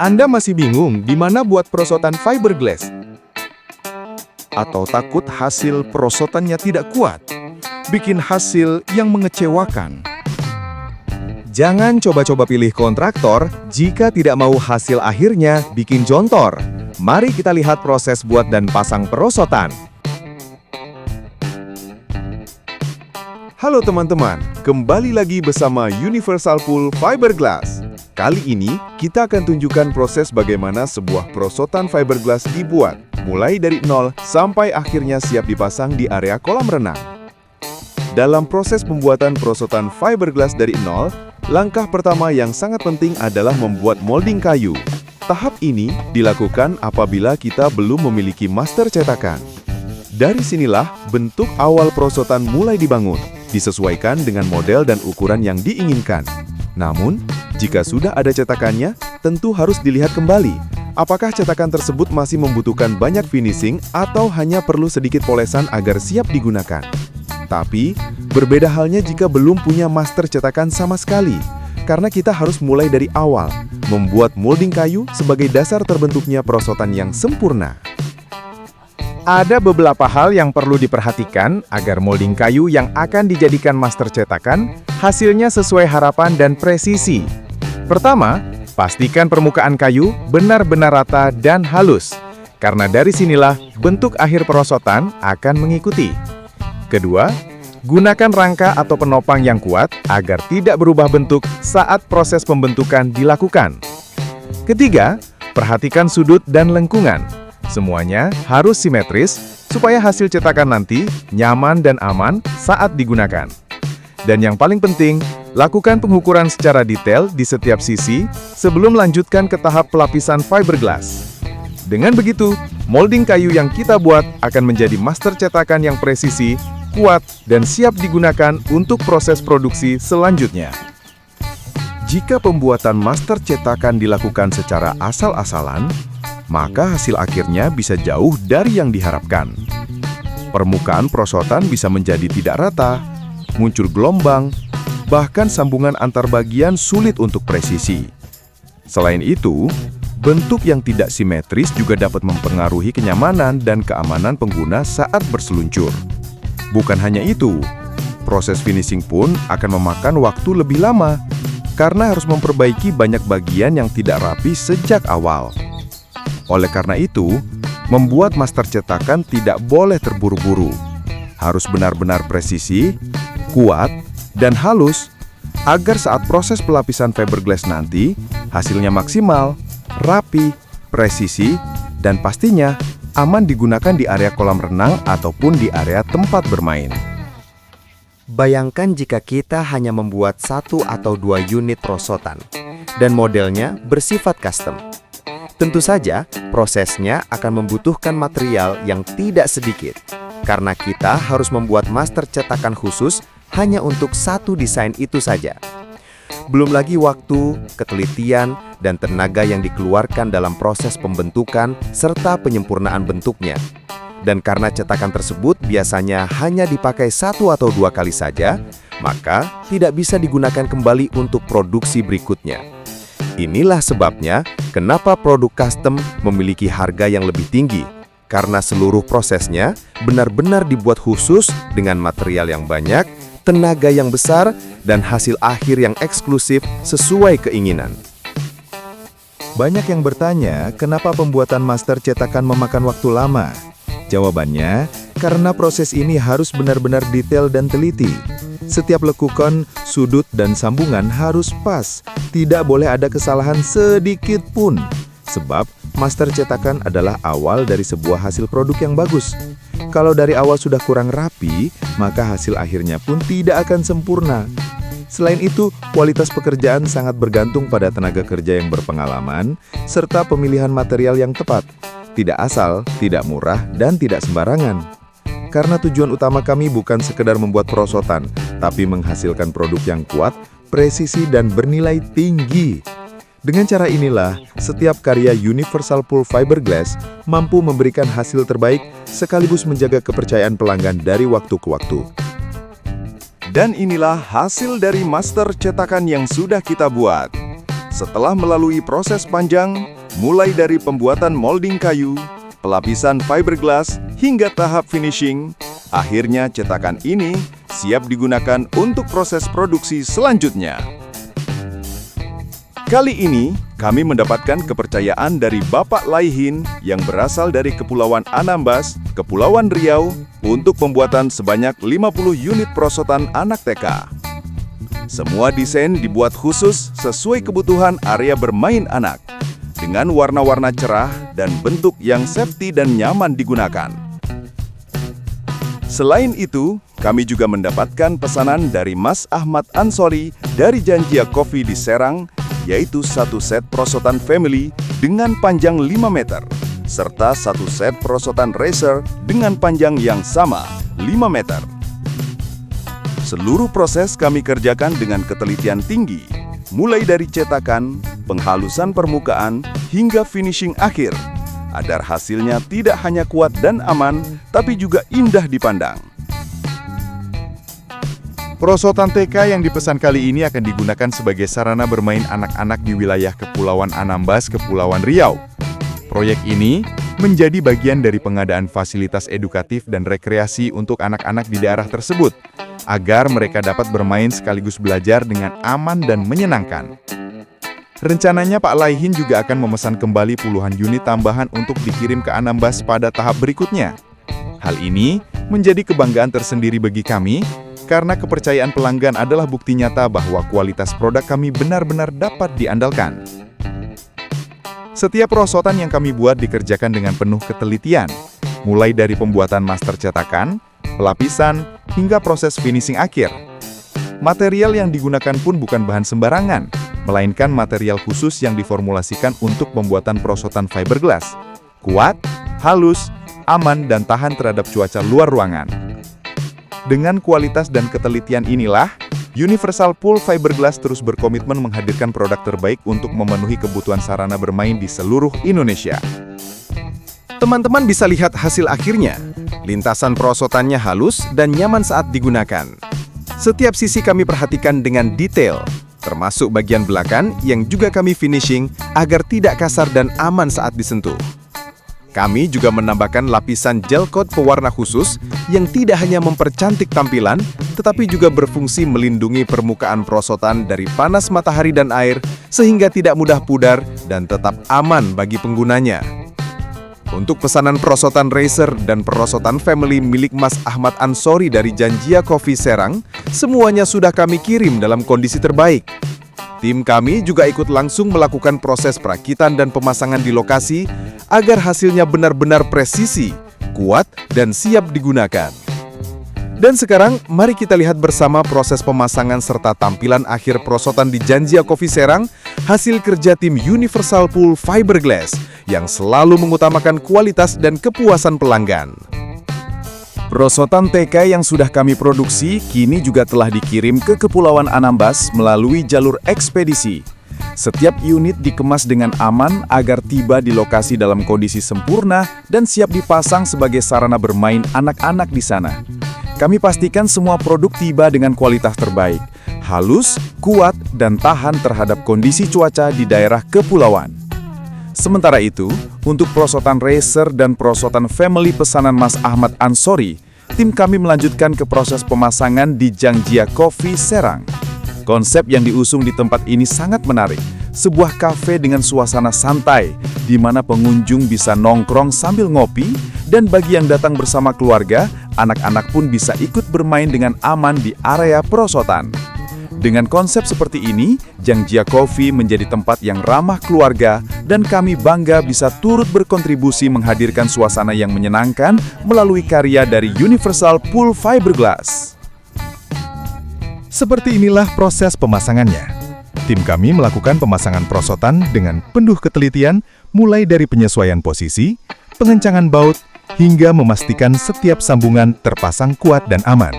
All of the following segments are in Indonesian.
Anda masih bingung di mana buat perosotan fiberglass? Atau takut hasil perosotannya tidak kuat? Bikin hasil yang mengecewakan? Jangan coba-coba pilih kontraktor jika tidak mau hasil akhirnya bikin jontor. Mari kita lihat proses buat dan pasang perosotan. Halo teman-teman, kembali lagi bersama Universal Pool Fiberglass. Kali ini, kita akan tunjukkan proses bagaimana sebuah perosotan fiberglass dibuat, mulai dari nol sampai akhirnya siap dipasang di area kolam renang. Dalam proses pembuatan perosotan fiberglass dari nol, langkah pertama yang sangat penting adalah membuat molding kayu. Tahap ini dilakukan apabila kita belum memiliki master cetakan. Dari sinilah bentuk awal perosotan mulai dibangun, disesuaikan dengan model dan ukuran yang diinginkan. Namun, jika sudah ada cetakannya, tentu harus dilihat kembali. Apakah cetakan tersebut masih membutuhkan banyak finishing atau hanya perlu sedikit polesan agar siap digunakan? Tapi, berbeda halnya jika belum punya master cetakan sama sekali. Karena kita harus mulai dari awal, membuat molding kayu sebagai dasar terbentuknya perosotan yang sempurna. Ada beberapa hal yang perlu diperhatikan agar molding kayu yang akan dijadikan master cetakan hasilnya sesuai harapan dan presisi. Pertama, pastikan permukaan kayu benar-benar rata dan halus, karena dari sinilah bentuk akhir perosotan akan mengikuti. Kedua, gunakan rangka atau penopang yang kuat agar tidak berubah bentuk saat proses pembentukan dilakukan. Ketiga, perhatikan sudut dan lengkungan. Semuanya harus simetris supaya hasil cetakan nanti nyaman dan aman saat digunakan. Dan yang paling penting, lakukan pengukuran secara detail di setiap sisi sebelum lanjutkan ke tahap pelapisan fiberglass. Dengan begitu, molding kayu yang kita buat akan menjadi master cetakan yang presisi, kuat, dan siap digunakan untuk proses produksi selanjutnya. Jika pembuatan master cetakan dilakukan secara asal-asalan, maka hasil akhirnya bisa jauh dari yang diharapkan. Permukaan perosotan bisa menjadi tidak rata, muncul gelombang, bahkan sambungan antar bagian sulit untuk presisi. Selain itu, bentuk yang tidak simetris juga dapat mempengaruhi kenyamanan dan keamanan pengguna saat berseluncur. Bukan hanya itu, proses finishing pun akan memakan waktu lebih lama, karena harus memperbaiki banyak bagian yang tidak rapi sejak awal. Oleh karena itu, membuat master cetakan tidak boleh terburu-buru. Harus benar-benar presisi, kuat, dan halus, agar saat proses pelapisan fiberglass nanti, hasilnya maksimal, rapi, presisi, dan pastinya aman digunakan di area kolam renang ataupun di area tempat bermain. Bayangkan jika kita hanya membuat 1 atau 2 unit perosotan, dan modelnya bersifat custom. Tentu saja, prosesnya akan membutuhkan material yang tidak sedikit, karena kita harus membuat master cetakan khusus hanya untuk satu desain itu saja. Belum lagi waktu, ketelitian, dan tenaga yang dikeluarkan dalam proses pembentukan serta penyempurnaan bentuknya. Dan karena cetakan tersebut biasanya hanya dipakai 1 atau 2 kali saja, maka tidak bisa digunakan kembali untuk produksi berikutnya. Inilah sebabnya kenapa produk custom memiliki harga yang lebih tinggi, karena seluruh prosesnya benar-benar dibuat khusus dengan material yang banyak, tenaga yang besar, dan hasil akhir yang eksklusif sesuai keinginan. Banyak yang bertanya, kenapa pembuatan master cetakan memakan waktu lama? Jawabannya, karena proses ini harus benar-benar detail dan teliti. Setiap lekukan, sudut, dan sambungan harus pas. Tidak boleh ada kesalahan sedikit pun. Sebab, master cetakan adalah awal dari sebuah hasil produk yang bagus. Kalau dari awal sudah kurang rapi, maka hasil akhirnya pun tidak akan sempurna. Selain itu, kualitas pekerjaan sangat bergantung pada tenaga kerja yang berpengalaman, serta pemilihan material yang tepat. Tidak asal, tidak murah, dan tidak sembarangan. Karena tujuan utama kami bukan sekedar membuat perosotan, tapi menghasilkan produk yang kuat, presisi, dan bernilai tinggi. Dengan cara inilah, setiap karya Universal Pool Fiberglass mampu memberikan hasil terbaik sekaligus menjaga kepercayaan pelanggan dari waktu ke waktu. Dan inilah hasil dari master cetakan yang sudah kita buat. Setelah melalui proses panjang, mulai dari pembuatan molding kayu, pelapisan fiberglass, hingga tahap finishing, akhirnya cetakan ini siap digunakan untuk proses produksi selanjutnya. Kali ini, kami mendapatkan kepercayaan dari Bapak Laihin yang berasal dari Kepulauan Anambas, Kepulauan Riau, untuk pembuatan sebanyak 50 unit perosotan anak TK. Semua desain dibuat khusus sesuai kebutuhan area bermain anak, dengan warna-warna cerah dan bentuk yang safety dan nyaman digunakan. Selain itu, kami juga mendapatkan pesanan dari Mas Ahmad Ansori dari Janjia Coffee di Serang, yaitu satu set perosotan family dengan panjang 5 meter, serta satu set perosotan racer dengan panjang yang sama, 5 meter. Seluruh proses kami kerjakan dengan ketelitian tinggi, mulai dari cetakan, penghalusan permukaan, hingga finishing akhir, agar hasilnya tidak hanya kuat dan aman, tapi juga indah dipandang. Perosotan TK yang dipesan kali ini akan digunakan sebagai sarana bermain anak-anak di wilayah Kepulauan Anambas, Kepulauan Riau. Proyek ini menjadi bagian dari pengadaan fasilitas edukatif dan rekreasi untuk anak-anak di daerah tersebut, agar mereka dapat bermain sekaligus belajar dengan aman dan menyenangkan. Rencananya Pak Laihin juga akan memesan kembali puluhan unit tambahan untuk dikirim ke Anambas pada tahap berikutnya. Hal ini menjadi kebanggaan tersendiri bagi kami, karena kepercayaan pelanggan adalah bukti nyata bahwa kualitas produk kami benar-benar dapat diandalkan. Setiap perosotan yang kami buat dikerjakan dengan penuh ketelitian, mulai dari pembuatan master cetakan, pelapisan, hingga proses finishing akhir. Material yang digunakan pun bukan bahan sembarangan, melainkan material khusus yang diformulasikan untuk pembuatan perosotan fiberglass. Kuat, halus, aman, dan tahan terhadap cuaca luar ruangan. Dengan kualitas dan ketelitian inilah, Universal Pool Fiberglass terus berkomitmen menghadirkan produk terbaik untuk memenuhi kebutuhan sarana bermain di seluruh Indonesia. Teman-teman bisa lihat hasil akhirnya. Lintasan perosotannya halus dan nyaman saat digunakan. Setiap sisi kami perhatikan dengan detail, termasuk bagian belakang yang juga kami finishing agar tidak kasar dan aman saat disentuh. Kami juga menambahkan lapisan gel coat pewarna khusus yang tidak hanya mempercantik tampilan, tetapi juga berfungsi melindungi permukaan perosotan dari panas matahari dan air sehingga tidak mudah pudar dan tetap aman bagi penggunanya. Untuk pesanan perosotan racer dan perosotan family milik Mas Ahmad Ansori dari Janjia Coffee Serang, semuanya sudah kami kirim dalam kondisi terbaik. Tim kami juga ikut langsung melakukan proses perakitan dan pemasangan di lokasi agar hasilnya benar-benar presisi, kuat, dan siap digunakan. Dan sekarang, mari kita lihat bersama proses pemasangan serta tampilan akhir perosotan di Janjia Coffee Serang, hasil kerja tim Universal Pool Fiberglass yang selalu mengutamakan kualitas dan kepuasan pelanggan. Perosotan TK yang sudah kami produksi kini juga telah dikirim ke Kepulauan Anambas melalui jalur ekspedisi. Setiap unit dikemas dengan aman agar tiba di lokasi dalam kondisi sempurna dan siap dipasang sebagai sarana bermain anak-anak di sana. Kami pastikan semua produk tiba dengan kualitas terbaik, halus, kuat, dan tahan terhadap kondisi cuaca di daerah kepulauan. Sementara itu, untuk perosotan racer dan perosotan family pesanan Mas Ahmad Ansori, tim kami melanjutkan ke proses pemasangan di Janjia Coffee Serang. Konsep yang diusung di tempat ini sangat menarik. Sebuah kafe dengan suasana santai, di mana pengunjung bisa nongkrong sambil ngopi, dan bagi yang datang bersama keluarga, anak-anak pun bisa ikut bermain dengan aman di area perosotan. Dengan konsep seperti ini, Janjia Coffee menjadi tempat yang ramah keluarga dan kami bangga bisa turut berkontribusi menghadirkan suasana yang menyenangkan melalui karya dari Universal Pool Fiberglass. Seperti inilah proses pemasangannya. Tim kami melakukan pemasangan perosotan dengan penuh ketelitian, mulai dari penyesuaian posisi, pengencangan baut, hingga memastikan setiap sambungan terpasang kuat dan aman.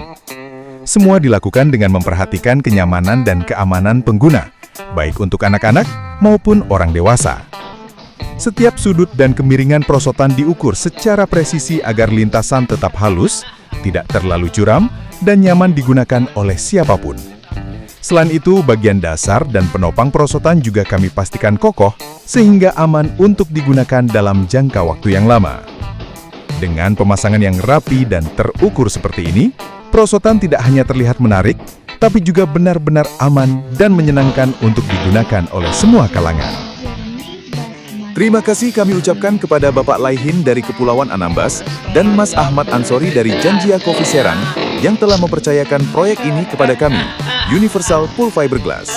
Semua dilakukan dengan memperhatikan kenyamanan dan keamanan pengguna, baik untuk anak-anak maupun orang dewasa. Setiap sudut dan kemiringan perosotan diukur secara presisi agar lintasan tetap halus, tidak terlalu curam, dan nyaman digunakan oleh siapapun. Selain itu, bagian dasar dan penopang perosotan juga kami pastikan kokoh sehingga aman untuk digunakan dalam jangka waktu yang lama. Dengan pemasangan yang rapi dan terukur seperti ini, perosotan tidak hanya terlihat menarik, tapi juga benar-benar aman dan menyenangkan untuk digunakan oleh semua kalangan. Terima kasih kami ucapkan kepada Bapak Laihin dari Kepulauan Anambas dan Mas Ahmad Ansori dari Janjia Coffee Serang yang telah mempercayakan proyek ini kepada kami, Universal Pool Fiberglass.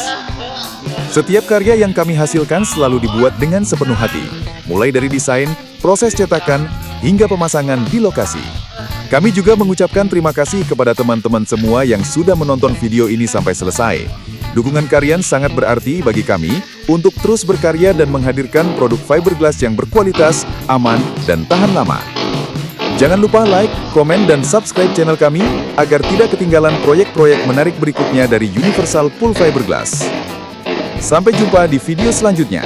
Setiap karya yang kami hasilkan selalu dibuat dengan sepenuh hati, mulai dari desain, proses cetakan, hingga pemasangan di lokasi. Kami juga mengucapkan terima kasih kepada teman-teman semua yang sudah menonton video ini sampai selesai. Dukungan kalian sangat berarti bagi kami untuk terus berkarya dan menghadirkan produk fiberglass yang berkualitas, aman, dan tahan lama. Jangan lupa like, komen, dan subscribe channel kami agar tidak ketinggalan proyek-proyek menarik berikutnya dari Universal Pool Fiberglass. Sampai jumpa di video selanjutnya.